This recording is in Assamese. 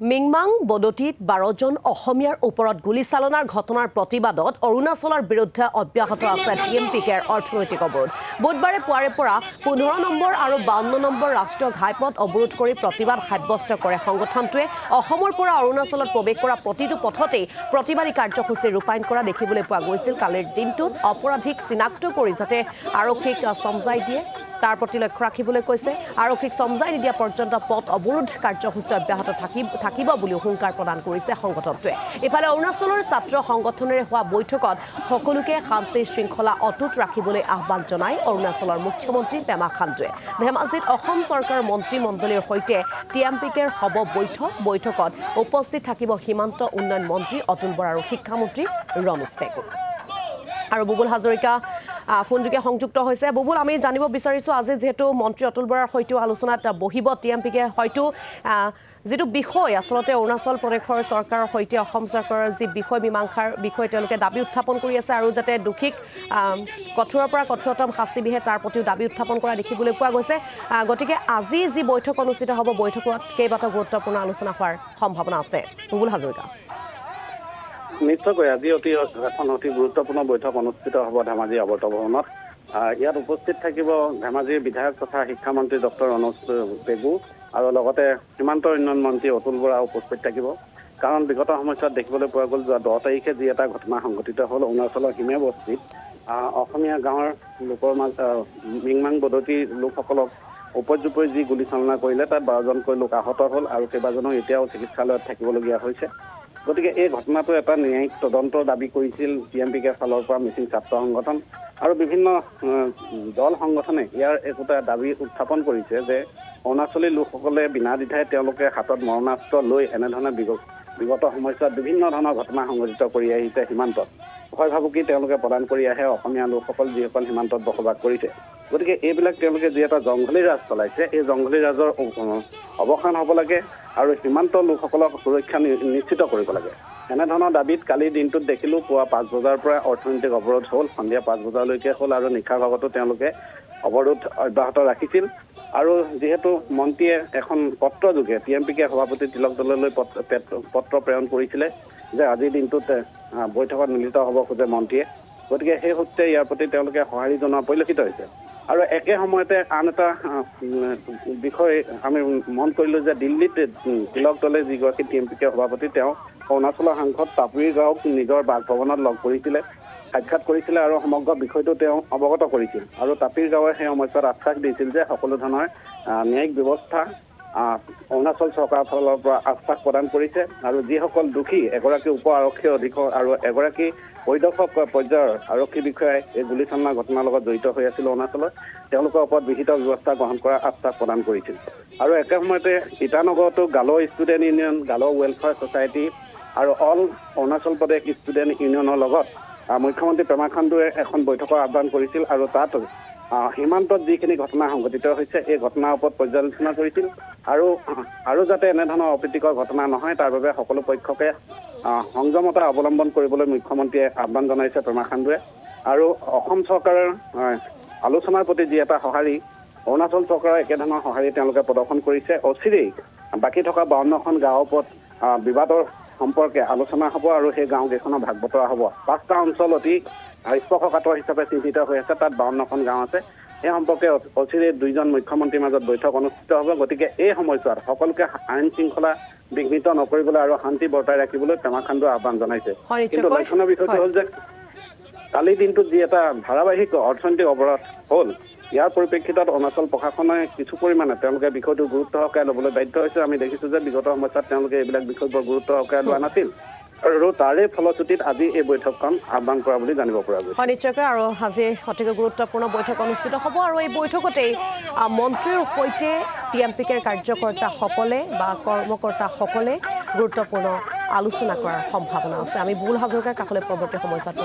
মিংমাং বদতিত 12জন অসমীয়াৰ ওপৰত গুলীচালনাৰ ঘটনাৰ প্ৰতিবাদত অৰুণাচলৰ বিৰুদ্ধে অব্যাহত আছে টিএমপিকেৰ অৰ্থনৈতিক অৱৰোধ। বুধবাৰে পুৱাৰে পৰা 15 নম্বৰ আৰু 52 নম্বৰ ৰাষ্ট্ৰীয় ঘাইপথ অৱৰোধ কৰি প্ৰতিবাদ সাব্যস্ত কৰে সংগঠনটোৱে। অসমৰ পৰা অৰুণাচলত প্ৰৱেশ কৰা প্ৰতিটো পথতেই প্ৰতিবাদী কাৰ্যসূচী ৰূপায়ণ কৰা দেখিবলৈ পোৱা গৈছিল। কালিৰ দিনটোত অপৰাধীক চিনাক্ত কৰি যাতে আৰক্ষীক সমজাই দিয়ে তাৰ প্ৰতি লক্ষ্য ৰাখিবলৈ কৈছে। আৰক্ষীক সমজাই নিদিয়া পৰ্যন্ত পথ অৱৰোধ কাৰ্যসূচী অব্যাহত থাকিব বুলিও হুংকাৰ প্ৰদান কৰিছে সংগঠনটোৱে। ইফালে অৰুণাচলৰ ছাত্ৰ সংগঠনেৰে হোৱা বৈঠকত সকলোকে শান্তি শৃংখলা অটুট ৰাখিবলৈ আহ্বান জনায় অৰুণাচলৰ মুখ্যমন্ত্ৰী পেমা খাণ্ডুৱে। ধেমাজিত অসম চৰকাৰৰ মন্ত্ৰীমণ্ডলীৰ সৈতে টিএমপিকেৰ হ'ব বৈঠকত উপস্থিত থাকিব সীমান্ত উন্নয়ন মন্ত্ৰী অতুল বৰা আৰু শিক্ষামন্ত্ৰী ৰণোজ পেগু। আৰু বুবুল হাজৰিকা ফোনযোগে সংযুক্ত হৈছে। বুবুল, আমি জানিব বিচাৰিছোঁ আজি যিহেতু মন্ত্ৰী অতুল বৰাৰ সৈতেও আলোচনাত বহিব টিএমপিকে, হয়তো যিটো বিষয় আচলতে অৰুণাচল প্ৰদেশৰ চৰকাৰৰ সৈতে অসম চৰকাৰৰ যি বিষয় মীমাংসাৰ বিষয়ে তেওঁলোকে দাবী উত্থাপন কৰি আছে আৰু যাতে দোষীক কঠোৰৰ পৰা কঠোৰতম শাস্তি বিহে তাৰ প্ৰতিও দাবী উত্থাপন কৰা দেখিবলৈ পোৱা গৈছে। গতিকে আজি যি বৈঠক অনুষ্ঠিত হ'ব, বৈঠকত কেইবাটাও গুৰুত্বপূৰ্ণ আলোচনা হোৱাৰ সম্ভাৱনা আছে। বুবুল হাজৰিকা। নিশ্চয়কৈ আজি এখন অতি গুৰুত্বপূৰ্ণ বৈঠক অনুষ্ঠিত হ'ব ধেমাজি আৱৰ্ত ভৱনত। ইয়াত উপস্থিত থাকিব ধেমাজিৰ বিধায়ক তথা শিক্ষামন্ত্ৰী ডক্টৰ ৰণোজ পেগু আৰু লগতে সীমান্ত উন্নয়ন মন্ত্ৰী অতুল বৰা উপস্থিত থাকিব। কাৰণ বিগত সময়ছোৱাত দেখিবলৈ পোৱা গ'ল যোৱা 10 তাৰিখে যি এটা ঘটনা সংঘটিত হ'ল অৰুণাচলৰ সীমা বস্তিত অসমীয়া গাঁৱৰ লোকৰ মিংমাং বদতিৰ লোকসকলক উপৰ্যুপৰি যি গুলীচালনা কৰিলে তাত 12জনকৈ লোক আহত হ'ল আৰু কেইবাজনো এতিয়াও চিকিৎসালয়ত থাকিবলগীয়া হৈছে। গতিকে এই ঘটনাটো এটা ন্যায়িক তদন্তৰ দাবী কৰিছিল টিএমপিকে ফালৰ পৰা মিচিং ছাত্ৰ সংগঠন আৰু বিভিন্ন দল সংগঠনে ইয়াৰ একোটা দাবী উত্থাপন কৰিছে যে অৰুণাচলী লোকসকলে বিনা দ্বিধাই তেওঁলোকে হাতত মৰণাস্ত্ৰ লৈ এনেধৰণে বিগত সময়ছোৱাত বিভিন্ন ধৰণৰ ঘটনা সংঘটিত কৰি আহিছে। সীমান্তত ভয় ভাবুকি তেওঁলোকে প্ৰদান কৰি আহে অসমীয়া লোকসকল যিসকল সীমান্তত বসবাস কৰিছে। গতিকে এইবিলাক তেওঁলোকে যি এটা জংঘলী ৰাজ চলাইছে, এই জংঘলী ৰাজৰ অৱসান হ'ব লাগে আৰু সীমান্ত লোকসকলক সুৰক্ষা নিশ্চিত কৰিব লাগে। এনেধৰণৰ দাবীত কালিৰ দিনটোত দেখিলোঁ পুৱা 5 বজাৰ পৰা অৰ্থনৈতিক অৱৰোধ হ'ল, সন্ধিয়া 5 বজালৈকে হ'ল আৰু নিশাৰ ভাগতো তেওঁলোকে অৱৰোধ অব্যাহত ৰাখিছিল। আৰু যিহেতু মন্ত্ৰীয়ে এখন পত্ৰযোগে টিএমপিকে সভাপতি তিলক দললৈ পত্ৰ প্ৰেৰণ কৰিছিলে যে আজিৰ দিনটোত বৈঠকত মিলিত হ'ব খোজে মন্ত্ৰীয়ে, গতিকে সেই সূত্ৰে ইয়াৰ প্ৰতি তেওঁলোকে সঁহাৰি জনোৱা পৰিলক্ষিত হৈছে। আৰু একে সময়তে আন এটা বিষয় আমি মন কৰিলোঁ যে দিল্লীত তিলক দলে যিগৰাকী টিএমপিকে সভাপতি তেওঁ অৰুণাচলৰ সাংসদ তাপিৰ গাঁৱক নিজৰ বাসভৱনত লগ কৰিছিলে, সাক্ষাৎ কৰিছিলে আৰু সমগ্ৰ বিষয়টো তেওঁ অৱগত কৰিছিল। আৰু তাপিৰ গাঁৱে সেই সময়ছোৱাত আশ্বাস দিছিল যে সকলো ধৰণৰ ন্যায়িক ব্যৱস্থা অৰুণাচল চৰকাৰৰ ফালৰ পৰা আশ্বাস প্ৰদান কৰিছে আৰু যিসকল দোষী এগৰাকী উপ আৰক্ষী অধীক্ষক আৰু এগৰাকী পৰিদৰ্শক পৰ্যায়ৰ আৰক্ষী বিষয়াই এই গুলীচালনা ঘটনাৰ লগত জড়িত হৈ আছিল অৰুণাচলত, তেওঁলোকৰ ওপৰত বিহিত ব্যৱস্থা গ্ৰহণ কৰাৰ আশ্বাস প্ৰদান কৰিছিল। আৰু একে সময়তে ইটানগৰতো গালো ষ্টুডেণ্ট ইউনিয়ন, গালো ৱেলফেয়াৰ ছ'চাইটি আৰু অল অৰুণাচল প্ৰদেশ ষ্টুডেণ্ট ইউনিয়নৰ লগত মুখ্যমন্ত্ৰী পেমা খাণ্ডুৱে এখন বৈঠকৰ আহ্বান কৰিছিল আৰু তাত সীমান্তত যিখিনি ঘটনা সংঘটিত হৈছে এই ঘটনাৰ ওপৰত পৰ্যালোচনা কৰিছিল আৰু যাতে এনেধৰণৰ অপ্ৰীতিকৰ ঘটনা নহয় তাৰ বাবে সকলো পক্ষকে সংযমতা অৱলম্বন কৰিবলৈ মুখ্যমন্ত্ৰীয়ে আহ্বান জনাইছে পেমা খাণ্ডুৱে। আৰু অসম চৰকাৰৰ আলোচনাৰ প্ৰতি যি এটা সঁহাৰি, অৰুণাচল চৰকাৰৰ একেধৰণৰ সঁহাৰি তেওঁলোকে প্ৰদৰ্শন কৰিছে। অচিৰেই বাকী থকা 52খন গাঁৱৰ ওপৰত বিবাদৰ সম্পৰ্কে আলোচনা হ'ব আৰু সেই গাঁওকেইখনৰ ভাগ বতৰা হ'ব। 5টা অঞ্চল অতি স্পৰ্শকাতৰ হিচাপে চিহ্নিত হৈ আছে, তাত 52খন গাঁও আছে। সেই সম্পৰ্কে অচিৰেই 2জন মুখ্যমন্ত্ৰীৰ মাজত বৈঠক অনুষ্ঠিত হ'ব। গতিকে এই সময়ছোৱাত সকলোকে আইন শৃংখলা বিঘ্নিত নকৰিবলৈ আৰু শান্তি বৰ্তাই ৰাখিবলৈ পেমা খাণ্ডুৱে আহ্বান জনাইছে। কিন্তু লক্ষণীয় বিষয়টো হ'ল যে কালিৰ দিনটোত যি এটা ধাৰাবাহিক অৰ্থনৈতিক অৱৰোধ হ'ল, ইয়াৰ পৰিপ্ৰেক্ষিতত অৰুণাচল প্ৰশাসনে কিছু পৰিমাণে তেওঁলোকে বিষয়টো গুৰুত্ব সহকাৰে ল'বলৈ বাধ্য হৈছে। আমি দেখিছোঁ যে বিগত সময়ছোৱাত তেওঁলোকে এইবিলাক বিষয়বোৰ গুৰুত্ব সহকাৰে লোৱা নাছিল আৰু তাৰে ফলশ্ৰুতিত আজি এই বৈঠকখন আহ্বান কৰা বুলি জানিব পৰা গৈছে। হয়, নিশ্চয়কৈ। আৰু আজি অতিকৈ গুৰুত্বপূৰ্ণ বৈঠক অনুষ্ঠিত হ'ব আৰু এই বৈঠকতেই মন্ত্ৰীৰ সৈতে টিএমপিকেৰ কাৰ্যকৰ্তাসকলে বা কৰ্মকৰ্তাসকলে গুৰুত্বপূৰ্ণ আলোচনা কৰাৰ সম্ভাৱনা আছে। আমি বুবুল হাজৰিকাৰ কাষলৈ পৰৱৰ্তী সময়ছোৱাত